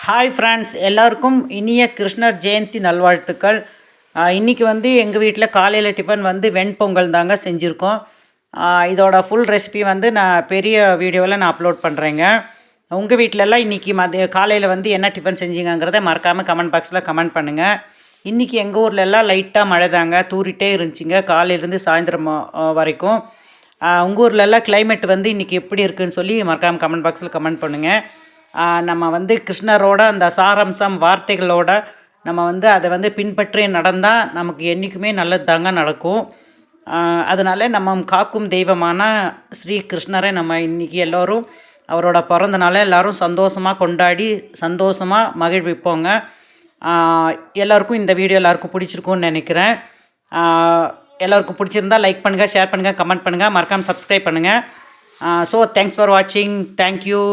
Hi friends, எல்லாருக்கும் இனிய கிருஷ்ணர் ஜெயந்தி நல்வாழ்த்துக்கள். இன்றைக்கி எங்கள் வீட்டில் காலையில் டிஃபன் வெண்பொங்கல் தாங்க செஞ்சுருக்கோம். இதோட ஃபுல் ரெசிபி நான் பெரிய வீடியோவில் நான் அப்லோட் பண்ணுறேங்க. உங்கள் வீட்டிலலாம் இன்றைக்கி காலையில் என்ன டிஃபன் செஞ்சீங்கங்கிறத மறக்காமல் கமெண்ட் பாக்ஸில் கமெண்ட் பண்ணுங்கள். இன்றைக்கி எங்கள் ஊர்லெல்லாம் லைட்டாக மழை தாங்க தூரிட்டே இருந்துச்சுங்க காலையிலேருந்து சாயந்தரம் வரைக்கும். உங்கள் ஊர்லெல்லாம் கிளைமேட் இன்றைக்கி எப்படி இருக்குதுன்னு சொல்லி மறக்காமல் கமெண்ட் பாக்ஸில் கமெண்ட் பண்ணுங்கள். நம்ம கிருஷ்ணரோட அந்த சாரம்சம் வார்த்தைகளோட நம்ம அதை பின்பற்றி நடந்தால் நமக்கு என்றைக்குமே நல்லது தாங்க நடக்கும். அதனால் நம்ம காக்கும் தெய்வமான ஸ்ரீ கிருஷ்ணரை நம்ம இன்றைக்கி எல்லோரும் அவரோட பிறந்த நாளை எல்லோரும் சந்தோஷமாக கொண்டாடி சந்தோஷமாக மகிழ்விப்போங்க. எல்லோருக்கும் இந்த வீடியோ எல்லாருக்கும் பிடிச்சிருக்கும்னு நினைக்கிறேன். எல்லோருக்கும் பிடிச்சிருந்தால் லைக் பண்ணுங்கள், ஷேர் பண்ணுங்கள், கமெண்ட் பண்ணுங்கள், மறக்காமல் சப்ஸ்கிரைப் பண்ணுங்கள். ஸோ தேங்க்ஸ் ஃபார் வாட்சிங். தேங்க்யூ.